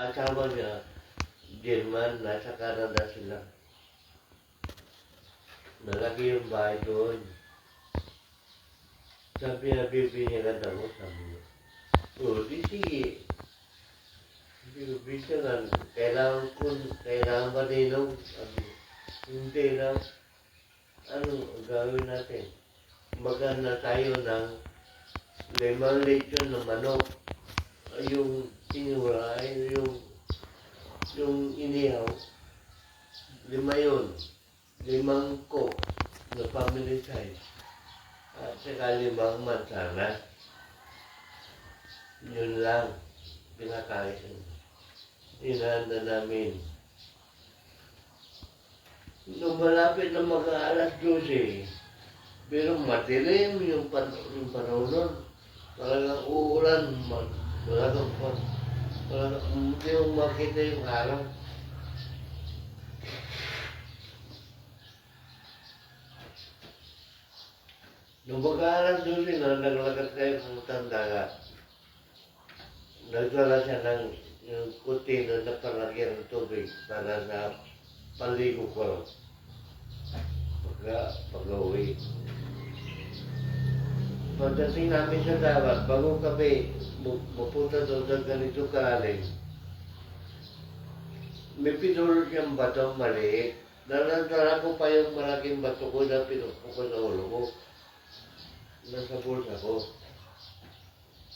asawa niya, German, nasa Canada sila. Nalaki yung bahay doon. Sabi niya, bibinyagan ako, sabi niya. O, di sige. Hindi ko binyagan. Kailangan ba nilaw? Sabi niya. Hindi lang. Ano gawin natin? Magana tayo ng 5 lechon ng manok. Yung tinura, yung inihaw. 5 yun. 5 coke na family size. At saka 5 mansanas. Yun lang. Pinakain. Inahanda namin. Nung malapit na mag-aalas 12, pero madilim yung panahon nun. Talagang uulan. Talagang hindi mo makita yung araw. Nung mag-aalas 12 na naglakad kayo ng dagat, nagdala siya ng yung kutino na palagyan ng tubig para sa paligo ko. Pag-uwi. Pagdating namin sa dagat, bago kami mapunta doon sa ganito kalalim, may pinulot siyang bato maliit. Nalandara ko pa yung malaking bato ko na pinukpo ko sa ulo ko. Nasa bulsa ko.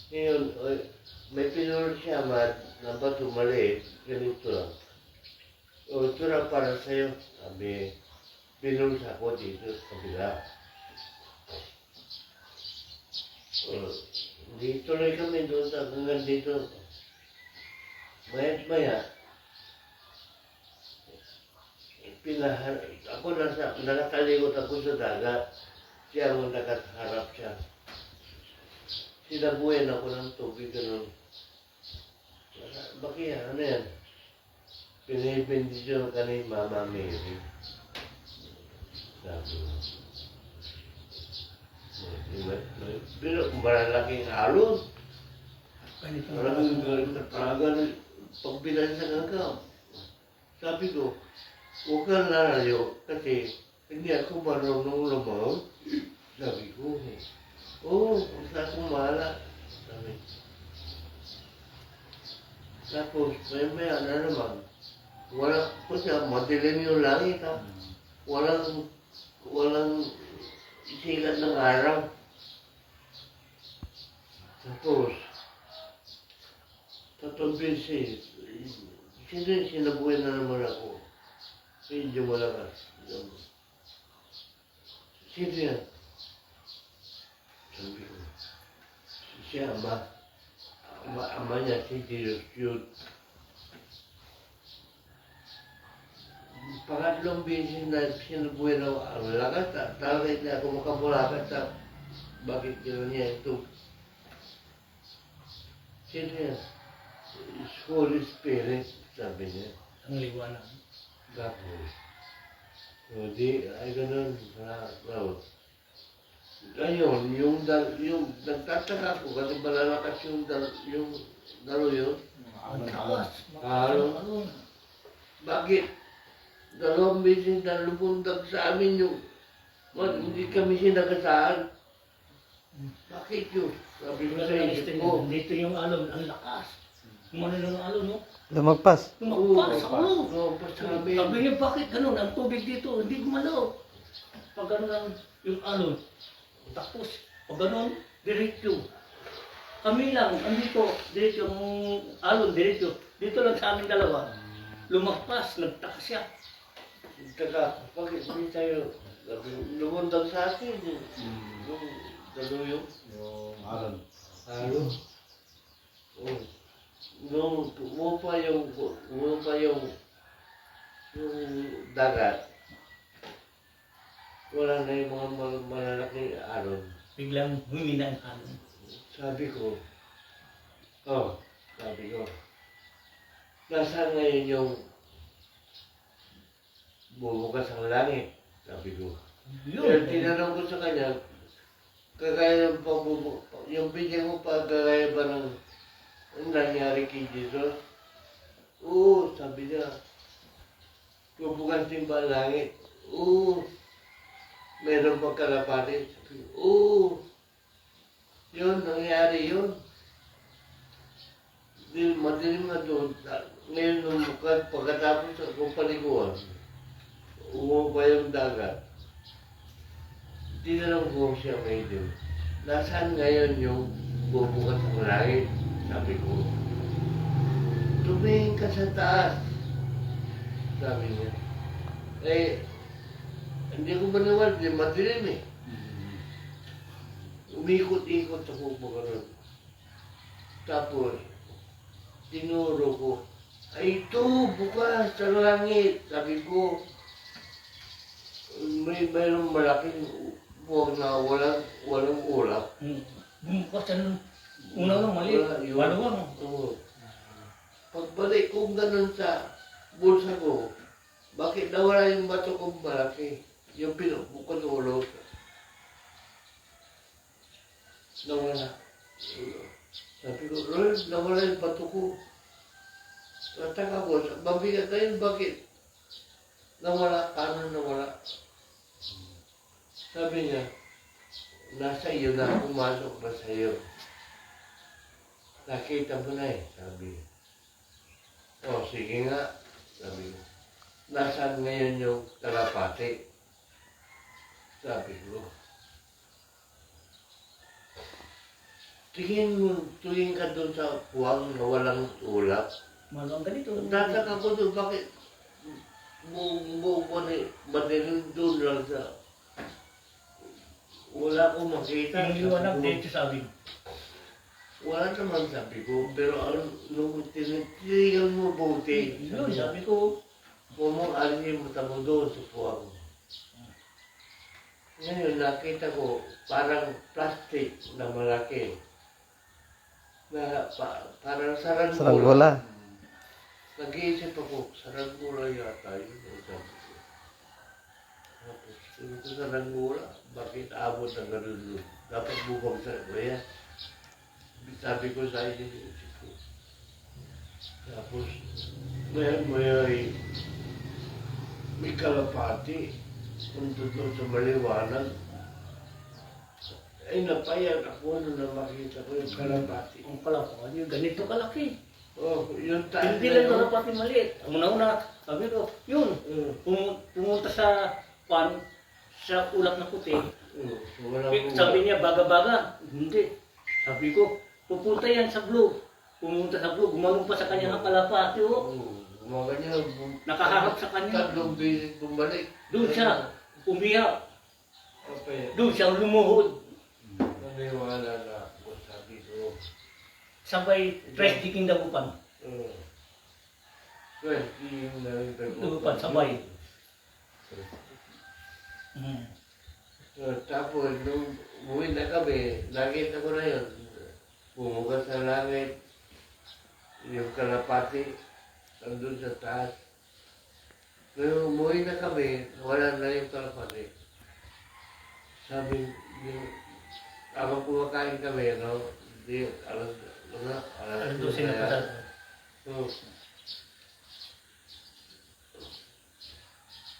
Ngayon, may pinulot siya na bato maliit, ganito lang. O, ito lang para sa'yo. Sabi, pinulsa ko dito sa kabila. Di tuloy kami doon hanggang dito. Maya, ako nakatalikot ako sa dagat. Siya ang nakaharap siya. Sinabuyan ako ng tubig, ganun. Bakit ano yan? Pinipindisyon ka ni Mama Mary. Sabi mo. Pero malalaking alon. Maraming katagan pagbilansan ka. Sabi ko, huwag kang lalayo kasi hindi ako marunong lumaw. Sabi ko, basta akong mahala. Sabi. Tapos, maya na naman. Kasi madilim yung langit ha. Walang silat ng araw. Tapos, tatlong beses, sinabuhay na naman ako. Medyo malakas. Sino yan? Sabi ko, siya ama niya, si Diyos yun. Pangatlong beses na sinabuhay na ang lakas, talaga hindi ako makapulakas sa bakit gano'n niya ito. Sino yan? Holy Spirit, sabi niya. Ang liwanag. Tapos, di, ay gano'n, raw. Ngayon, yung nagtataka ko kasi malalakas yung dalo yun. Ang tawas. Alon. Bakit? 2 beses na lumundag sa amin yung hindi kami sinagasaan. Bakit yun? Sabi ko sa isip ko. Dito yung alon, ang lakas. Kumano yung alon, no? Lumagpas. Lumagpas, oo. Lumagpas sa amin. Sabi niya, bakit ganun? Ang tubig dito, hindi gumalaw. Pag ganun yung alon. Tapos, pag ganun, diretso. Kami lang, andito, diretso yung alon, diretso. Dito lang sa aming dalawa. Lumagpas, nagtaka siya. Taka, bakit hindi tayo lumundag sa atin? Yung dalo yung Alon. alon. Nung umupa yung dagat, wala na yung mga malalaking alon. Biglang humina ang alon. Sabi ko, nasaan ngayon yung bumukas ang langit? Sabi ko. Pero tinanong ko sa kanya, kagaya ng yung bigyan mo pa, kagaya ba ng nangyari kay Jesus? sabi niya, bubukas din ba ang langit? Oo. Meron bang kalapati? Sabi ko, oo. Yun, nangyari yun. Madilim na doon. Ngayon nung pagkatapos ako paliguan, umupa yung dagat. Tinanong ko siya ngayon, nasaan ngayon yung bubukas ang langit? Sabi ko, tumingin ka sa taas. Sabi niya. Eh, hindi ko maniwala, di madilim eh. Umikot-ikot ako pa ron. Tapos, tinuro ko, ay ito, bukas sa langit. Sabi ko, mayroong malaking buwag na walang ulap. Bumukas yan. Una lang mali. Walawang. Oo. Pagbalik ko ganun sa bulsa ko, bakit nawala yung bato kong malaki? Yung pinupukot ng ulo. Nawala. Sabi ko, Roy, nawala yung bato ko. Nataka ko, mabigat na yun, bakit? Nawala, paano nawala? Sabi niya, nasa iyo na, pumasok na sa iyo. Nakita mo na eh, sabi. O, sige nga, sabi ko. Nasaan ngayon yung kalapati? Sabi ko. Tingin ka doon sa puwang na walang ulap. Malang ganito. Tataka ko doon, bakit buong madilim doon lang sa... Wala akong makita. Yung liwanag dito sa amin. Wala naman sabi ko, pero nung tinitigan mo buti, Yun, sabi ko. mong alin mo tamo doon sa puwang. Ngayon, nakita ko parang plastic na malaki. Na parang saranggola. Saranggola. Nag-iisip ako, saranggola yata yun. Sabi ko. Tapos, sabi ko saranggola, bakit abot na gano'n doon? Dapat bukong saranggola. Sabi ko sa inisip ko. Tapos, may kalapati. Punto doon sa maliwanag. Ay, napayag ako nung makita ko yung kalapati. Ang kalapati, yung ganito kalaki. Oh, yung tayo Hindi lang kalapati maliit. Ang una-una, sabi ko, yun. Pumunta sa ulap na puti. Sabi niya, baga-baga. Hindi. Sabi ko, pupunta yan sa blue. Pumunta sa blue, gumalong pa sa kanyang kalapati. Gumaganya. Nakaharap sa kanya. Tatlong bisit bumalik. Doon siya umiyak. Okay. Doon siya lumuhod. Naniwala na ako, sabi ko. Sabay, fresh diking dagupan. Well, yung narinig ko. Dagupan, sabay. Tapos, nung umuwi na kami, nakita ko na yun. Bumukas sa langit. Yung kalapati, nandun sa taas. Nung umuwi na kami, wala na yung kalapati. Sabi, habang kumakain kami, no? Di, alas 12 na pasal.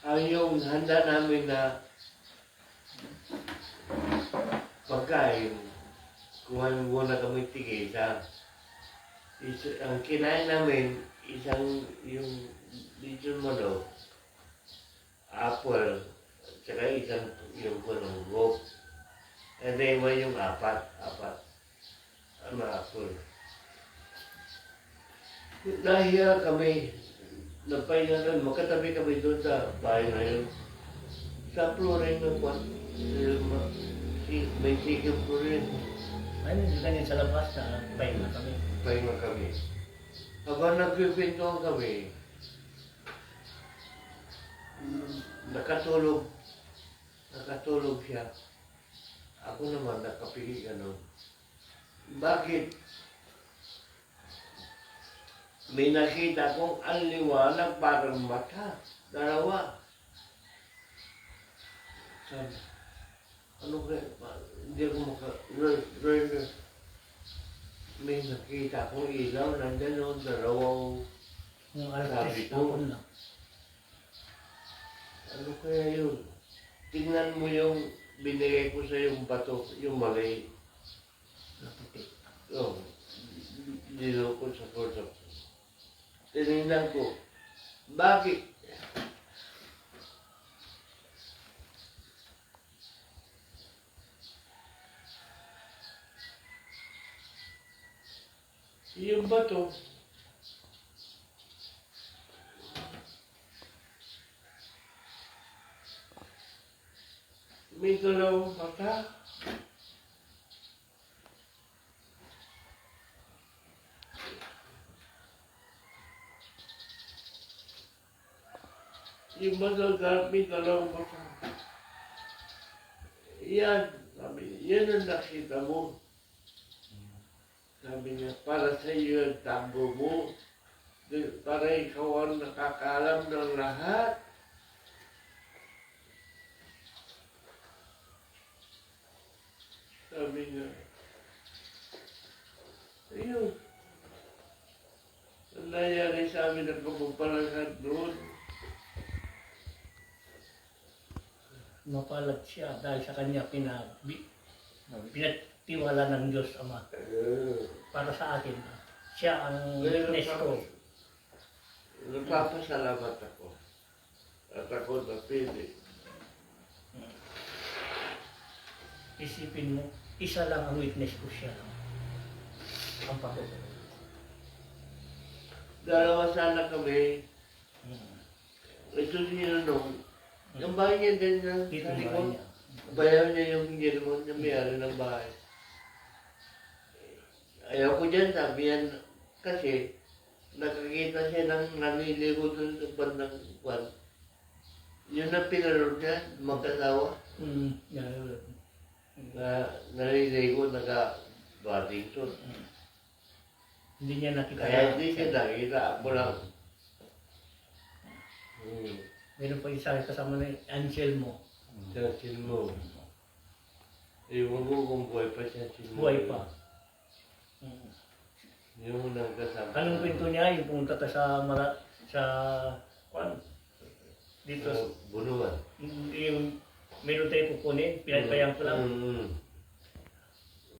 Ang yung handa namin na pagkain, kuha muna kami tigisa. Ang kinain namin, isang yung lechon manok, apple, tsaka isang yung panunggok. And then yung apat. Ano apple. Nahiya kami, napahinga nun, makatabi kami doon sa bahay na yun. Sa flooring ng kwan, may sikip flooring. Ayun, ganyan sa labas na pahinga kami. Pahinga kami. Habang nagpipintuan kami, nakatulog siya. Ako naman nakapili gano'n. Bakit? May nakita kong ang liwanag parang mata. Dalawa. Sabi, ano kaya? Hindi ako may nakita kong ilaw na gano'n, dalawang Yung alas sabi ko, Tapon lang. ano kaya yun? Tingnan mo yung binigay ko sa yung bato, yung mali. Naputi. Oh, dito ko sa kwarto. Tinignan ko, bakit? Yung bato, may dalawang mata. Yung bato, may dalawang mata. Yan, sabi, yan ang nakita mo. Sabi niya, para sa iyo ang tambo mo. Para ikaw ang nakakaalam ng lahat. Sabi niya, ayun. Ang nangyari sa amin ang kapagpalangan doon. Mapalag siya dahil sa kanya pinagtiwala ng Diyos Ama. Para sa akin, siya ang witness ko. Nagpapasalamat ako. At ako napili. Isipin mo, isa lang ang witness ko, siya lang. Ang patuloy. Dalawa sana kami. Ito sino nung. Yung bahay niya din na Dito sa ba likod. niya? Bayaw niya yung German na may-ari ng bahay. Ayaw ko dyan, sabi yan. Kasi nakakita siya ng naniligo dun sa bandang kwan. Yun ang pinanood niya, magkasawa. Yeah. Na naniligo, naka-bathing suit. Hindi niya nakita. Kaya hindi siya nakita, ako lang. Meron pa isa kasama na Anselmo. Chansin mo. Iwan ko kung buhay pa chansin mo. Buhay pa. Yung unang kasama. Anong kwento niya? Yung pumunta ka sa kwan? Dito. Bunuan. Yung meron tayo kukunin, pinagpayang ko lang.